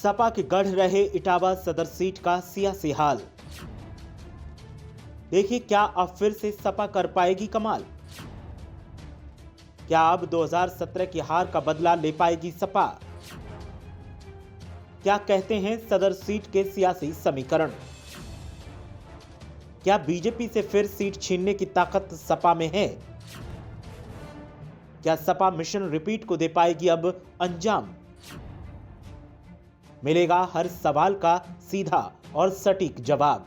सपा के गढ़ रहे इटावा सदर सीट का सियासी हाल। देखिए क्या अब फिर से सपा कर पाएगी कमाल। क्या अब 2017 की हार का बदला ले पाएगी सपा। क्या कहते हैं सदर सीट के सियासी समीकरण। क्या बीजेपी से फिर सीट छीनने की ताकत सपा में है। क्या सपा मिशन रिपीट को दे पाएगी अब अंजाम। मिलेगा हर सवाल का सीधा और सटीक जवाब।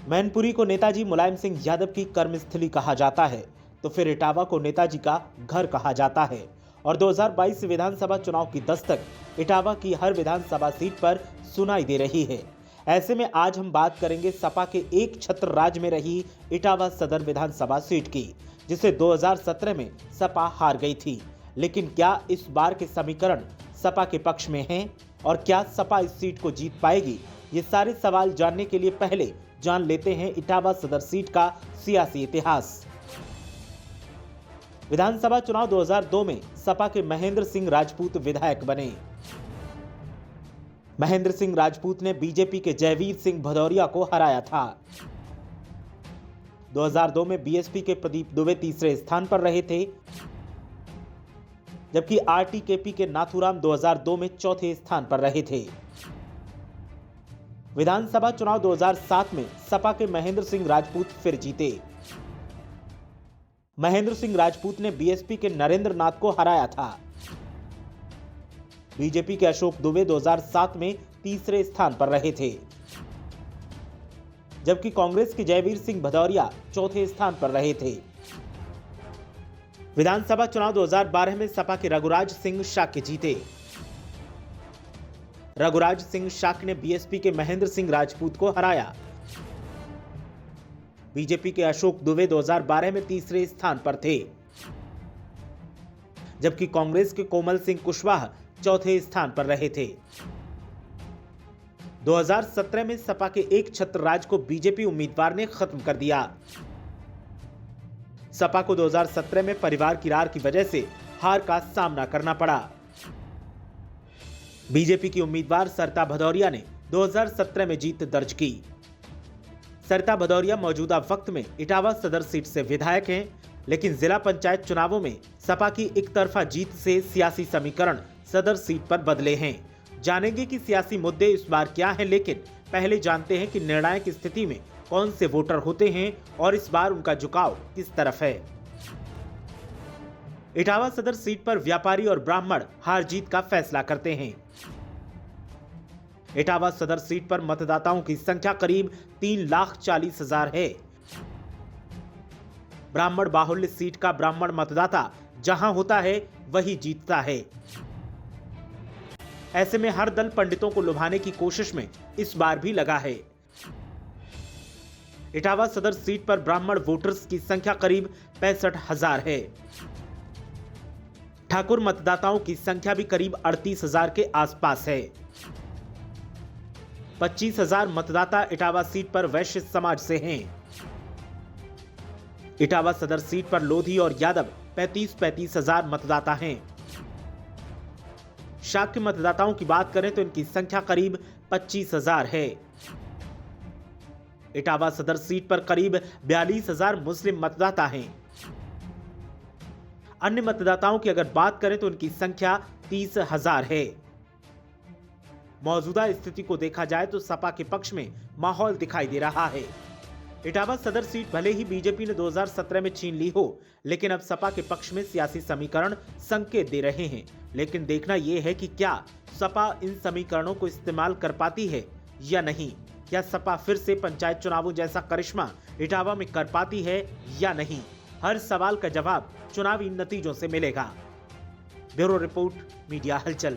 मैनपुरी को नेताजी मुलायम सिंह यादव की कर्मस्थली कहा जाता है तो फिर इटावा को नेताजी का घर कहा जाता है और 2022 विधानसभा चुनाव की दस्तक इटावा की हर विधानसभा सीट पर सुनाई दे रही है। ऐसे में आज हम बात करेंगे सपा के एक छत्र राज में रही इटावा सदर विधानसभा सीट की, जिसे 2017 में सपा हार गई थी। लेकिन क्या इस बार के समीकरण सपा के पक्ष में हैं और क्या सपा इस सीट को जीत पाएगी? ये सारे सवाल जानने के लिए पहले जान लेते हैं इटावा सदर सीट का सियासी इतिहास। विधानसभा चुनाव 2002 में सपा के महेंद्र सिंह राजपूत विधायक बने। महेंद्र सिंह राजपूत ने बीजेपी के जयवीर सिंह भदौरिया को हराया था। 2002 में बीएसपी के प्रदीप दुबे तीसरे स्थान पर रहे थे, जबकि आरटीकेपी के नाथूराम 2002 में चौथे स्थान पर रहे थे। विधानसभा चुनाव 2007 में सपा के महेंद्र सिंह राजपूत फिर जीते। महेंद्र सिंह राजपूत ने बीएसपी के नरेंद्र नाथ को हराया था। बीजेपी के अशोक दुबे 2007 में तीसरे स्थान पर रहे थे, जबकि कांग्रेस के जयवीर सिंह भदौरिया चौथे स्थान पर रहे थे। विधानसभा चुनाव 2012 में सपा के रघुराज सिंह शाक्य जीते। रघुराज सिंह शाक्य ने बीएसपी के महेंद्र सिंह राजपूत को हराया। बीजेपी के अशोक दुबे 2012 में तीसरे स्थान पर थे, जबकि कांग्रेस के कोमल सिंह कुशवाहा चौथे स्थान पर रहे थे। 2017 में सपा के एक छत्र राज को बीजेपी उम्मीदवार ने खत्म कर दिया। सपा को 2017 में परिवार की रार की वजह से हार का सामना करना पड़ा। बीजेपी की उम्मीदवार सरिता भदौरिया ने 2017 में जीत दर्ज की। सरिता भदौरिया मौजूदा वक्त में इटावा सदर सीट से विधायक हैं, लेकिन जिला पंचायत चुनावों में सपा की एक तरफा जीत से सियासी समीकरण सदर सीट पर बदले हैं। जानेंगे कि सियासी मुद्दे इस बार क्या हैं, लेकिन पहले जानते हैं कि निर्णायक स्थिति में कौन से वोटर होते हैं और इस बार उनका झुकाव किस तरफ है। इटावा सदर सीट पर व्यापारी और ब्राह्मण हार जीत का फैसला करते हैं। इटावा सदर सीट पर मतदाताओं की संख्या करीब 3,40,000 है। ब्राह्मण बाहुल्य सीट का ब्राह्मण मतदाता जहां होता है वही जीतता है। ऐसे में हर दल पंडितों को लुभाने की कोशिश में इस बार भी लगा है। इटावा सदर सीट पर ब्राह्मण वोटर्स की संख्या करीब 65,000 है। ठाकुर मतदाताओं की संख्या भी करीब 38,000 के आसपास है। 25,000 मतदाता इटावा सीट पर वैश्य समाज से हैं। इटावा सदर सीट पर लोधी और यादव 35,000 मतदाता हैं। शाक्य मतदाताओं की बात करें तो इनकी संख्या करीब 25,000 है। इटावा सदर सीट पर करीब 42,000 मुस्लिम मतदाता हैं। अन्य मतदाताओं की अगर बात करें तो इनकी संख्या 30,000 है। मौजूदा स्थिति को देखा जाए तो सपा के पक्ष में माहौल दिखाई दे रहा है। इटावा सदर सीट भले ही बीजेपी ने 2017 में छीन ली हो, लेकिन अब सपा के पक्ष में सियासी समीकरण संकेत दे रहे हैं। लेकिन देखना यह है कि क्या सपा इन समीकरणों को इस्तेमाल कर पाती है या नहीं। क्या सपा फिर से पंचायत चुनावों जैसा करिश्मा इटावा में कर पाती है या नहीं। हर सवाल का जवाब चुनावी नतीजों से मिलेगा। ब्यूरो रिपोर्ट, मीडिया हलचल।